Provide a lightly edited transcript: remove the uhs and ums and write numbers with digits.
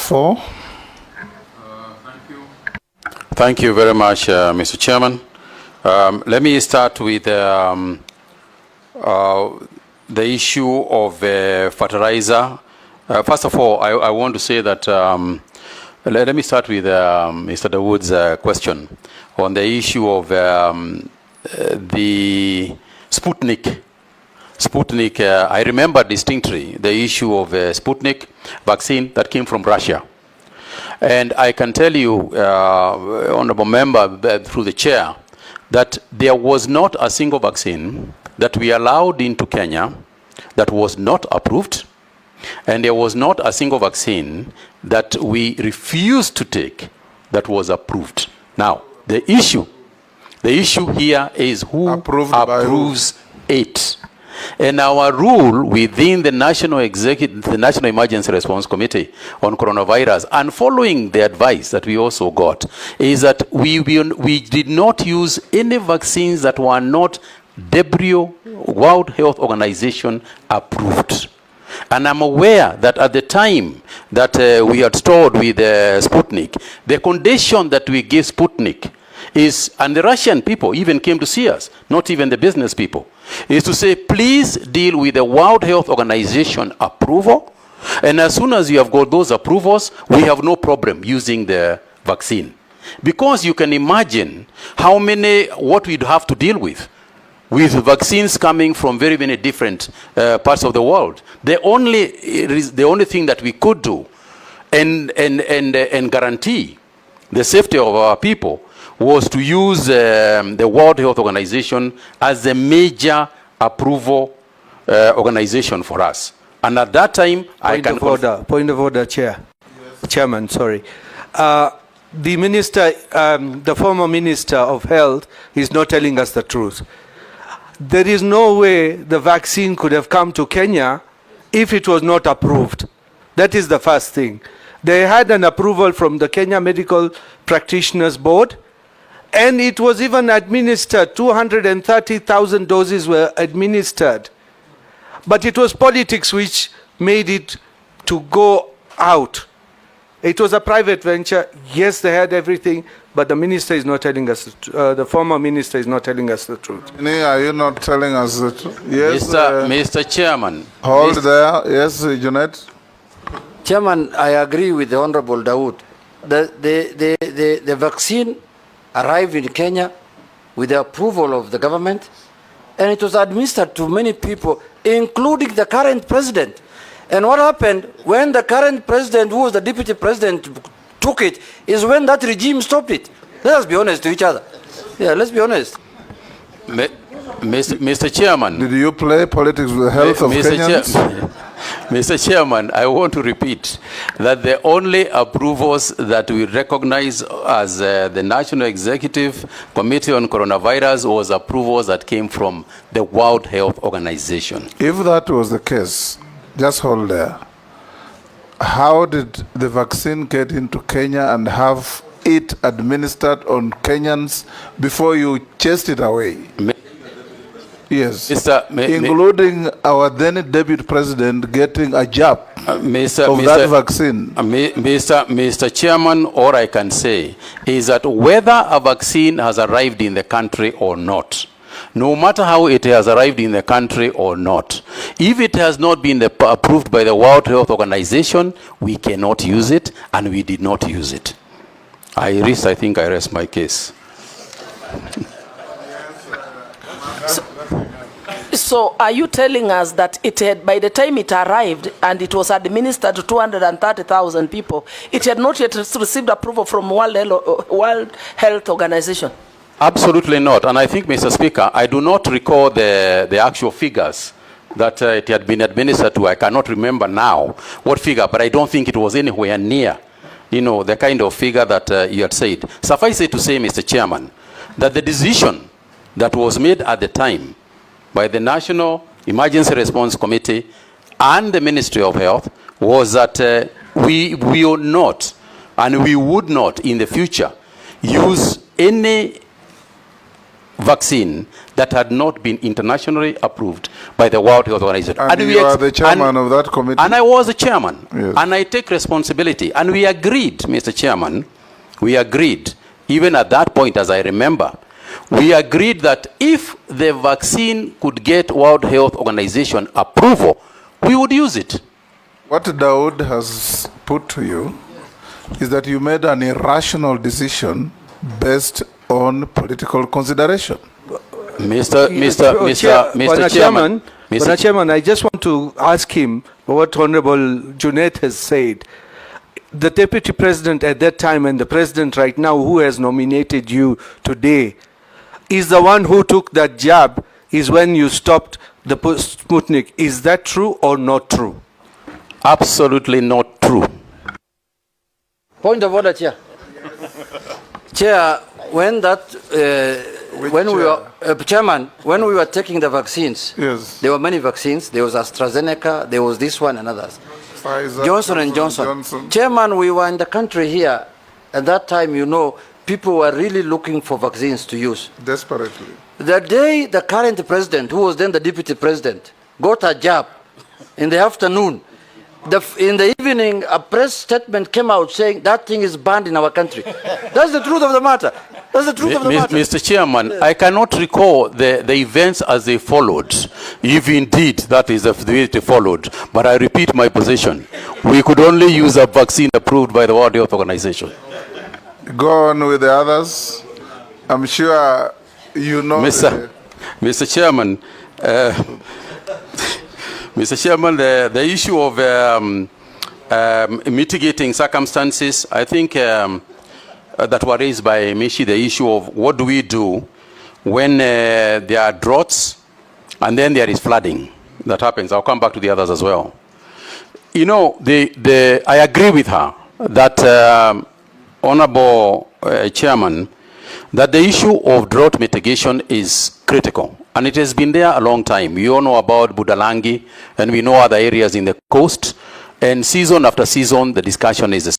4. Thank you very much, Mr. Chairman. Let me start with the issue of fertilizer. First of all, I want to say that let me start with Mr. Dawood's question on the issue of the Sputnik. I remember distinctly the issue of Sputnik vaccine that came from Russia. And I can tell you, Honorable Member, through the chair, that there was not a single vaccine that we allowed into Kenya that was not approved, and there was not a single vaccine that we refused to take that was approved. Now, the issue here is who approves it. And our rule within the National Emergency Response Committee on coronavirus, and following the advice that we also got, is that we did not use any vaccines that were not WHO, World Health Organization approved. And I'm aware that at the time that we had stored with Sputnik, the condition that we gave Sputnik is, and the Russian people even came to see us, not even the business people, is to say, please deal with the World Health Organization approval. And as soon as you have got those approvals, we have no problem using the vaccine. Because you can imagine how many, what we'd have to deal with vaccines coming from very many different parts of the world. The only thing that we could do and guarantee the safety of our people was to use the World Health Organization as a major approval organization for us. And at that time, Point of order, Chair. Yes. Chairman, sorry. The minister, the former Minister of Health is not telling us the truth. There is no way the vaccine could have come to Kenya if it was not approved. That is the first thing. They had an approval from the Kenya Medical Practitioners Board, and it was even administered. 230,000 doses were administered. But it was politics which made it to go out. It was a private venture. Yes, they had everything, but the minister is not telling us, the former minister is not telling us the truth. Are you not telling us the truth? Yes, Mr. Chairman. Hold there. Yes, Junet. Chairman, I agree with the Honorable Dawood. The vaccine arrived in Kenya with the approval of the government, and it was administered to many people, including the current president. And what happened when the current president, who was the deputy president, took it, is when that regime stopped it. Let us be honest to each other. Yeah, let's be honest. Mr. Chairman. Did you play politics with the health of Kenyans? Mr. Chairman, I want to repeat that the only approvals that we recognize as the National Executive Committee on Coronavirus was approvals that came from the World Health Organization. If that was the case, just hold there. How did the vaccine get into Kenya and have it administered on Kenyans before you chased it away? Yes, including our then deputy president getting a jab of that vaccine. Mr. Chairman, all I can say is that whether a vaccine has arrived in the country or not, no matter how it has arrived in the country or not, if it has not been approved by the World Health Organization, we cannot use it, and we did not use it. I think I rest my case. So are you telling us that it had, by the time it arrived and it was administered to 230,000 people, it had not yet received approval from World Health Organization? Absolutely not. And I think, Mr. Speaker, I do not recall the actual figures that it had been administered to. I cannot remember now what figure, but I don't think it was anywhere near, the kind of figure that you had said. Suffice it to say, Mr. Chairman, that the decision that was made at the time by the National Emergency Response Committee and the Ministry of Health was that we will not and we would not in the future use any vaccine that had not been internationally approved by the World Health Organization. And you are the chairman of that committee? And I was the chairman. Yes. And I take responsibility. And we agreed, Mr. Chairman, we agreed, even at that point, as I remember, we agreed that if the vaccine could get World Health Organization approval, we would use it. What Daud has put to you is that you made an irrational decision based on political consideration. Mr. Chairman, I just want to ask him what Honorable Junet has said. The Deputy President at that time and the President right now who has nominated you today is the one who took that jab is when you stopped the Sputnik. Is that true or not true? Absolutely not true. Point of order, Chair. Chair, when that, when we were, Chairman, when we were taking the vaccines, Yes. there were many vaccines. There was AstraZeneca, there was this one and others. Pfizer, Johnson & Johnson. Chairman, we were in the country here. At that time, you know, people were really looking for vaccines to use. Desperately. The day the current president, who was then the deputy president, got a jab in the afternoon, in the evening, a press statement came out saying that thing is banned in our country. That's the truth of the matter. That's the truth of the matter. Mr. Chairman, I cannot recall the events as they followed, if indeed that is the way they followed. But I repeat my position. We could only use a vaccine approved by the World Health Organization. Go on with the others. I'm sure you know. Mr. Chairman, Mr. Chairman, the issue of mitigating circumstances, I think that were raised by Mishi, the issue of what do we do when there are droughts and then there is flooding that happens. I'll come back to the others as well. You know, I agree with her that, Honorable Chairman, that the issue of drought mitigation is critical. And it has been there a long time. We all know about Budalangi, and we know other areas in the coast. And season after season, the discussion is the